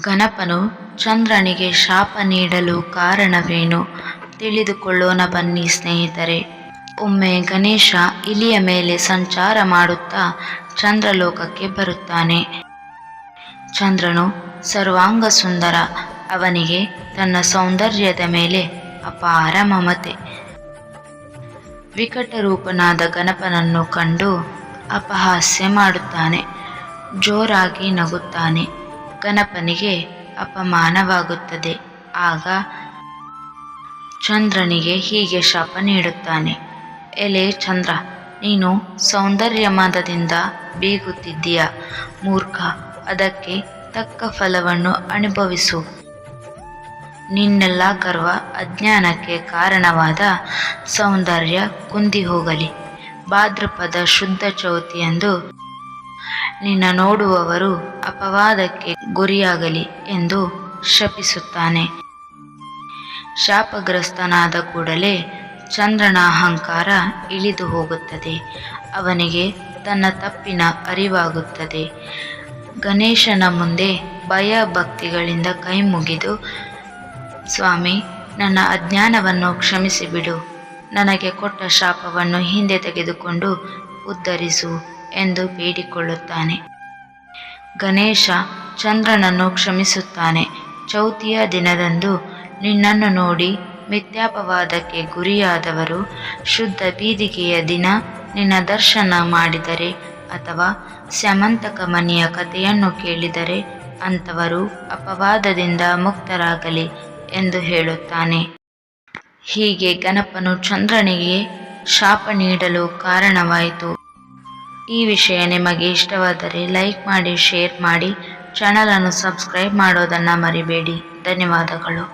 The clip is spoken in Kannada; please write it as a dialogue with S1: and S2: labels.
S1: ಗಣಪನು ಚಂದ್ರನಿಗೆ ಶಾಪ ನೀಡಲು ಕಾರಣವೇನು ತಿಳಿದುಕೊಳ್ಳೋಣ ಬನ್ನಿ ಸ್ನೇಹಿತರೆ. ಒಮ್ಮೆ ಗಣೇಶ ಇಲಿಯ ಮೇಲೆ ಸಂಚಾರ ಮಾಡುತ್ತಾ ಚಂದ್ರಲೋಕಕ್ಕೆ ಬರುತ್ತಾನೆ. ಚಂದ್ರನು ಸರ್ವಾಂಗ ಸುಂದರ. ಅವನಿಗೆ ತನ್ನ ಸೌಂದರ್ಯದ ಮೇಲೆ ಅಪಾರ ಮಮತೆ. ವಿಕಟ ರೂಪನಾದ ಗಣಪನನ್ನು ಕಂಡು ಅಪಹಾಸ್ಯ ಮಾಡುತ್ತಾನೆ. ಜೋರಾಗಿ ನಗುತ್ತಾನೆ. ಗಣಪನಿಗೆ ಅಪಮಾನವಾಗುತ್ತದೆ. ಆಗ ಚಂದ್ರನಿಗೆ ಹೀಗೆ ಶಾಪ ನೀಡುತ್ತಾನೆ. ಎಲೆ ಚಂದ್ರ, ನೀನು ಸೌಂದರ್ಯಮದದಿಂದ ಬೀಗುತ್ತಿದ್ದೀಯ. ಮೂರ್ಖ, ಅದಕ್ಕೆ ತಕ್ಕ ಫಲವನ್ನು ಅನುಭವಿಸು. ನಿನ್ನೆಲ್ಲ ಗರ್ವ ಅಜ್ಞಾನಕ್ಕೆ ಕಾರಣವಾದ ಸೌಂದರ್ಯ ಕುಂದಿ ಹೋಗಲಿ. ಭಾದ್ರಪದ ಶುದ್ಧ ಚೌತಿಯಂದು ನಿನ್ನ ನೋಡುವವರು ಅಪವಾದಕ್ಕೆ ಗುರಿಯಾಗಲಿ ಎಂದು ಶಪಿಸುತ್ತಾನೆ. ಶಾಪಗ್ರಸ್ತನಾದ ಕೂಡಲೇ ಚಂದ್ರನ ಅಹಂಕಾರ ಇಳಿದು ಹೋಗುತ್ತದೆ. ಅವನಿಗೆ ತನ್ನ ತಪ್ಪಿನ ಅರಿವಾಗುತ್ತದೆ. ಗಣೇಶನ ಮುಂದೆ ಭಯ ಭಕ್ತಿಗಳಿಂದ ಕೈ ಮುಗಿದು, ಸ್ವಾಮಿ, ನನ್ನ ಅಜ್ಞಾನವನ್ನು ಕ್ಷಮಿಸಿಬಿಡು. ನನಗೆ ಕೊಟ್ಟ ಶಾಪವನ್ನು ಹಿಂದೆ ತೆಗೆದುಕೊಂಡು ಉದ್ಧರಿಸು ಎಂದು ಬೇಡಿಕೊಳ್ಳುತ್ತಾನೆ. ಗಣೇಶ ಚಂದ್ರನನ್ನು ಕ್ಷಮಿಸುತ್ತಾನೆ. ಚೌತಿಯ ದಿನದಂದು ನಿನ್ನನ್ನು ನೋಡಿ ಮಿಥ್ಯಾಪವಾದಕ್ಕೆ ಗುರಿಯಾದವರು ಶುದ್ಧ ಬೀದಿಗೆಯ ದಿನ ನಿನ್ನ ದರ್ಶನ ಮಾಡಿದರೆ ಅಥವಾ ಸ್ಯಮಂತಕ ಮನೆಯ ಕಥೆಯನ್ನು ಕೇಳಿದರೆ ಅಂಥವರು ಅಪವಾದದಿಂದ ಮುಕ್ತರಾಗಲಿ ಎಂದು ಹೇಳುತ್ತಾನೆ. ಹೀಗೆ ಗಣಪನು ಚಂದ್ರನಿಗೆ ಶಾಪ ನೀಡಲು ಕಾರಣವಾಯಿತು. ಈ ವಿಷಯ ನಿಮಗೆ ಇಷ್ಟವಾದರೆ ಲೈಕ್ ಮಾಡಿ, ಶೇರ್ ಮಾಡಿ, ಚಾನಲನ್ನು ಸಬ್ಸ್ಕ್ರೈಬ್ ಮಾಡೋದನ್ನು ಮರಿಬೇಡಿ. ಧನ್ಯವಾದಗಳು.